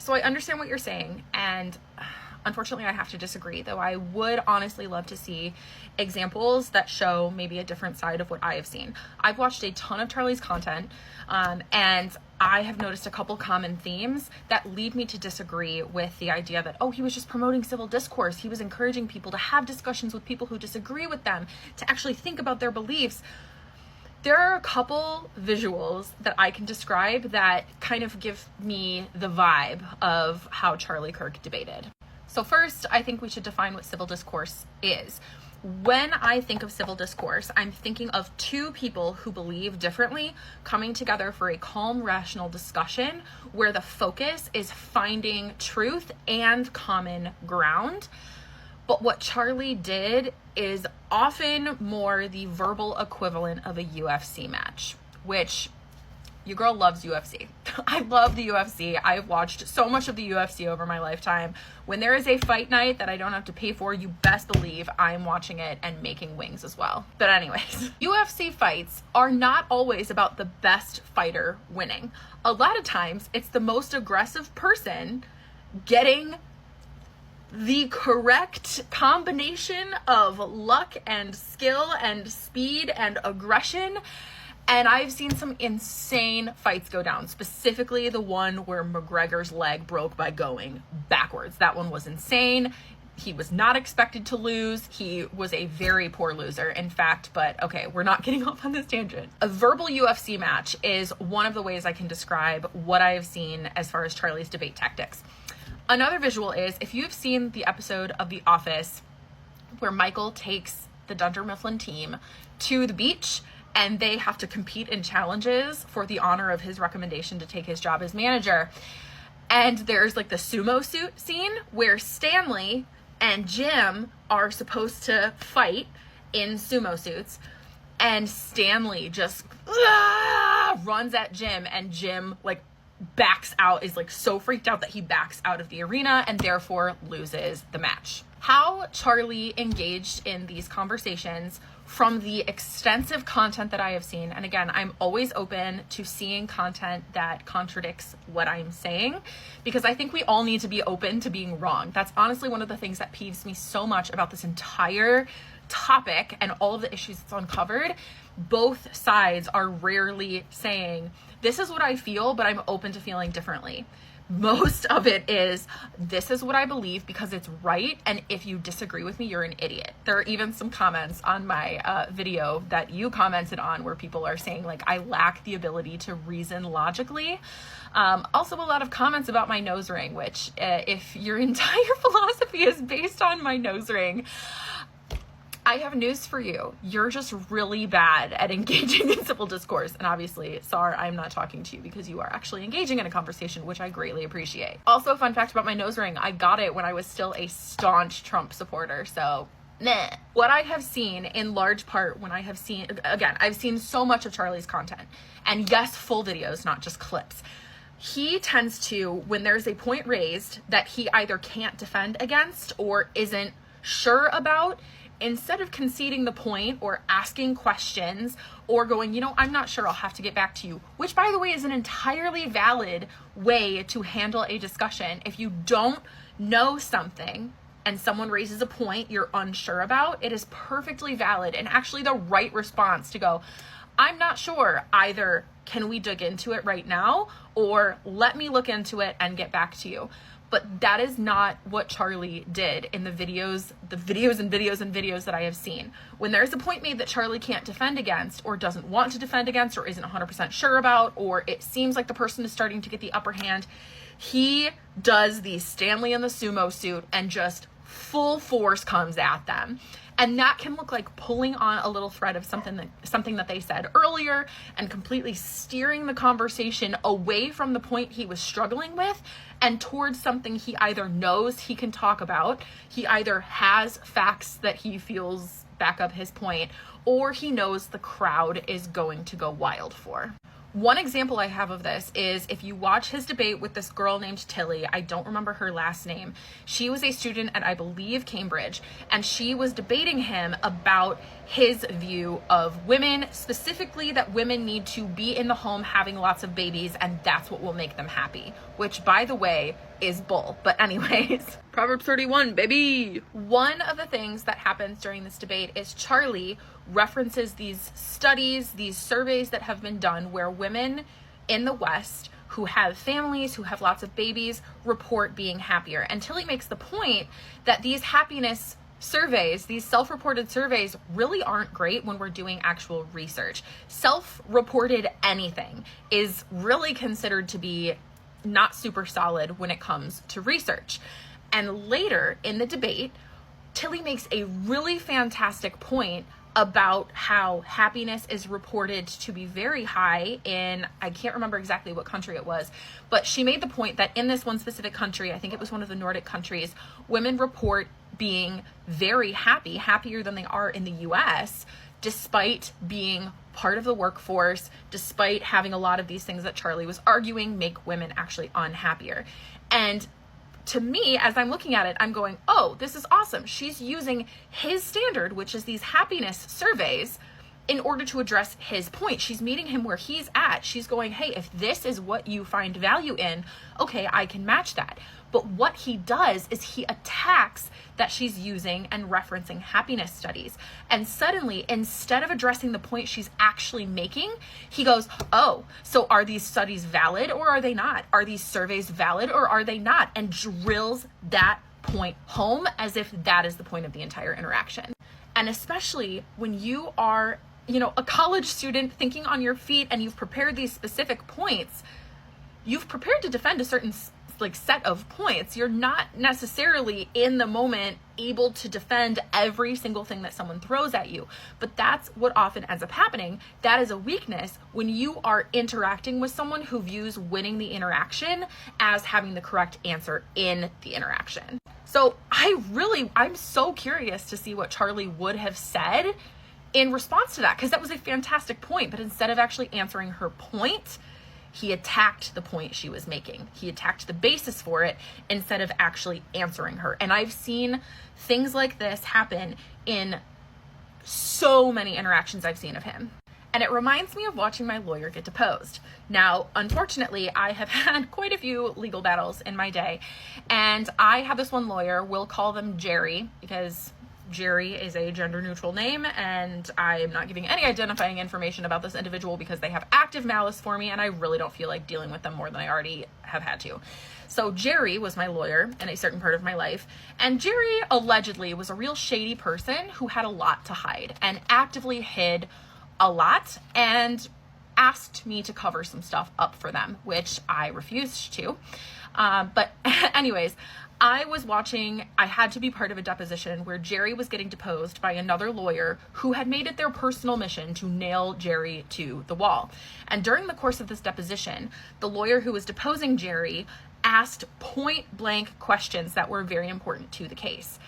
So I understand what you're saying, and unfortunately I have to disagree, though I would honestly love to see examples that show maybe a different side of what I have seen. I've watched a ton of Charlie's content, and I have noticed a couple common themes that lead me to disagree with the idea that, oh, he was just promoting civil discourse. He was encouraging people to have discussions with people who disagree with them, to actually think about their beliefs. There are a couple visuals that I can describe that kind of give me the vibe of how Charlie Kirk debated. So first, I think we should define what civil discourse is. When I think of civil discourse, I'm thinking of two people who believe differently coming together for a calm, rational discussion where the focus is finding truth and common ground. But what Charlie did is often more the verbal equivalent of a UFC match, which your girl loves UFC. I love the UFC. I've watched so much of the UFC over my lifetime. When there is a fight night that I don't have to pay for, you best believe I'm watching it and making wings as well. But anyways, UFC fights are not always about the best fighter winning. A lot of times it's the most aggressive person getting the correct combination of luck and skill and speed and aggression. And I've seen some insane fights go down, specifically the one where McGregor's leg broke by going backwards. That one was insane. He was not expected to lose. He was a very poor loser, in fact, but okay, we're not getting off on this tangent. A verbal UFC match is one of the ways I can describe what I have seen as far as Charlie's debate tactics. Another visual is, if you've seen the episode of The Office where Michael takes the Dunder Mifflin team to the beach and they have to compete in challenges for the honor of his recommendation to take his job as manager. And there's like the sumo suit scene where Stanley and Jim are supposed to fight in sumo suits. And Stanley just runs at Jim, and Jim like backs out, is like so freaked out that he backs out of the arena and therefore loses the match. How Charlie engaged in these conversations from the extensive content that I have seen, and again, I'm always open to seeing content that contradicts what I'm saying, because I think we all need to be open to being wrong. That's honestly one of the things that peeves me so much about this entire topic and all of the issues it's uncovered. Both sides are rarely saying, this is what I feel, but I'm open to feeling differently. Most of it is, this is what I believe because it's right, and if you disagree with me, you're an idiot. There are even some comments on my video that you commented on where people are saying, like, I lack the ability to reason logically. Also, a lot of comments about my nose ring, which if your entire philosophy is based on my nose ring, I have news for you. You're just really bad at engaging in civil discourse. And obviously, Sar, I'm not talking to you because you are actually engaging in a conversation, which I greatly appreciate. Also, fun fact about my nose ring, I got it when I was still a staunch Trump supporter. So, meh. What I have seen in large part when I have seen, again, I've seen so much of Charlie's content. And yes, full videos, not just clips. He tends to, when there's a point raised that he either can't defend against or isn't sure about, instead of conceding the point or asking questions or going, you know, I'm not sure, I'll have to get back to you, which by the way is an entirely valid way to handle a discussion. If you don't know something and someone raises a point you're unsure about, it is perfectly valid and actually the right response to go, I'm not sure, either can we dig into it right now or let me look into it and get back to you. But that is not what Charlie did in the videos that I have seen. When there's a point made that Charlie can't defend against or doesn't want to defend against or isn't 100% sure about, or it seems like the person is starting to get the upper hand, he does the Stanley in the sumo suit and just full force comes at them. And that can look like pulling on a little thread of something that they said earlier and completely steering the conversation away from the point he was struggling with and towards something he either knows he can talk about, he either has facts that he feels back up his point, or he knows the crowd is going to go wild for. One example I have of this is if you watch his debate with this girl named Tilly, I don't remember her last name. She was a student at, I believe, Cambridge, and she was debating him about his view of women, specifically that women need to be in the home having lots of babies, and that's what will make them happy, which, by the way, is bull. But anyways, Proverbs 31, baby. One of the things that happens during this debate is Charlie references these studies, these surveys that have been done where women in the West who have families, who have lots of babies, report being happier. And Tilly makes the point that these happiness surveys, these self-reported surveys, really aren't great when we're doing actual research. Self-reported anything is really considered to be not super solid when it comes to research. And later in the debate, Tilly makes a really fantastic point about how happiness is reported to be very high in, I can't remember exactly what country it was, but she made the point that in this one specific country, I think it was one of the Nordic countries, women report being very happy, happier than they are in the US, despite being part of the workforce, despite having a lot of these things that Charlie was arguing make women actually unhappier. And to me, as I'm looking at it, I'm going, oh, this is awesome. She's using his standard, which is these happiness surveys, in order to address his point. She's meeting him where he's at. She's going, hey, if this is what you find value in, okay, I can match that. But what he does is he attacks that she's using and referencing happiness studies. And suddenly, instead of addressing the point she's actually making, he goes, oh, so are these studies valid or are they not? Are these surveys valid or are they not? And drills that point home as if that is the point of the entire interaction. And especially when you are, a college student thinking on your feet and you've prepared these specific points, you've prepared to defend a certain set of points. You're not necessarily in the moment able to defend every single thing that someone throws at you. But that's what often ends up happening. That is a weakness when you are interacting with someone who views winning the interaction as having the correct answer in the interaction. So I'm so curious to see what Charlie would have said in response to that, because that was a fantastic point. But instead of actually answering her point, he attacked the point she was making. He attacked the basis for it instead of actually answering her. And I've seen things like this happen in so many interactions I've seen of him. And it reminds me of watching my lawyer get deposed. Now, unfortunately, I have had quite a few legal battles in my day. And I have this one lawyer, we'll call them Jerry, because Jerry is a gender neutral name, and I am not giving any identifying information about this individual because they have active malice for me and I really don't feel like dealing with them more than I already have had to. So Jerry was my lawyer in a certain part of my life, and Jerry allegedly was a real shady person who had a lot to hide and actively hid a lot and asked me to cover some stuff up for them, which I refused to. But anyways, I had to be part of a deposition where Jerry was getting deposed by another lawyer who had made it their personal mission to nail Jerry to the wall. And during the course of this deposition, the lawyer who was deposing Jerry asked point blank questions that were very important to the case,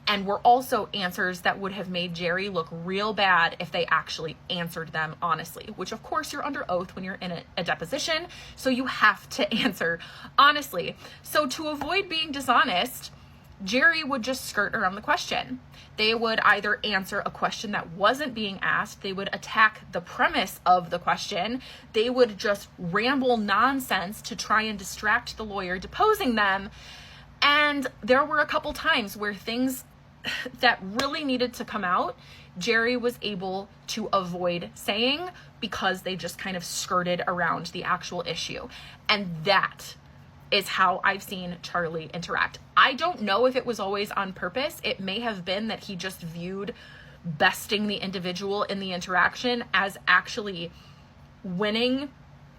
and were also answers that would have made Jerry look real bad if they actually answered them honestly, which of course you're under oath when you're in a deposition, so you have to answer honestly. So to avoid being dishonest, Jerry would just skirt around the question. They would either answer a question that wasn't being asked, they would attack the premise of the question, they would just ramble nonsense to try and distract the lawyer deposing them. And there were a couple times where things that really needed to come out, Jerry was able to avoid saying because they just kind of skirted around the actual issue. And that is how I've seen Charlie interact. I don't know if it was always on purpose. It may have been that he just viewed besting the individual in the interaction as actually winning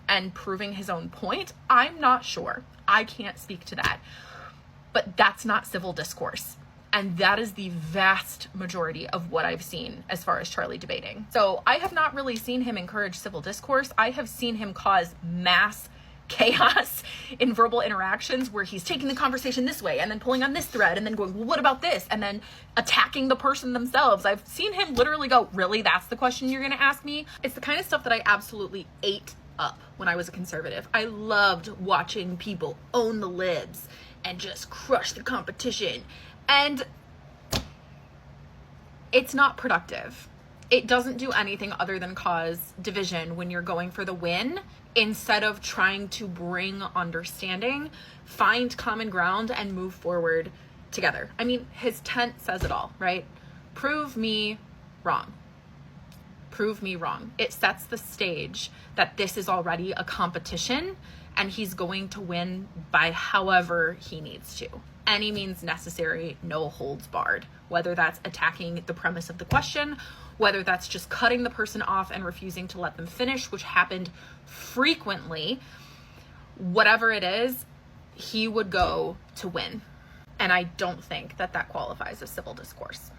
and proving his own point. I'm not sure. I can't speak to that. But that's not civil discourse. And that is the vast majority of what I've seen as far as Charlie debating. So I have not really seen him encourage civil discourse. I have seen him cause mass chaos in verbal interactions where he's taking the conversation this way and then pulling on this thread and then going, well, what about this? And then attacking the person themselves. I've seen him literally go, really? That's the question you're going to ask me? It's the kind of stuff that I absolutely ate up when I was a conservative. I loved watching people own the libs and just crush the competition. And it's not productive. It doesn't do anything other than cause division when you're going for the win, instead of trying to bring understanding, find common ground, and move forward together. I mean, his tent says it all, right? Prove me wrong. Prove me wrong. It sets the stage that this is already a competition and he's going to win by however he needs to. Any means necessary, no holds barred. Whether that's attacking the premise of the question, whether that's just cutting the person off and refusing to let them finish, which happened frequently, whatever it is, he would go to win. And I don't think that that qualifies as civil discourse.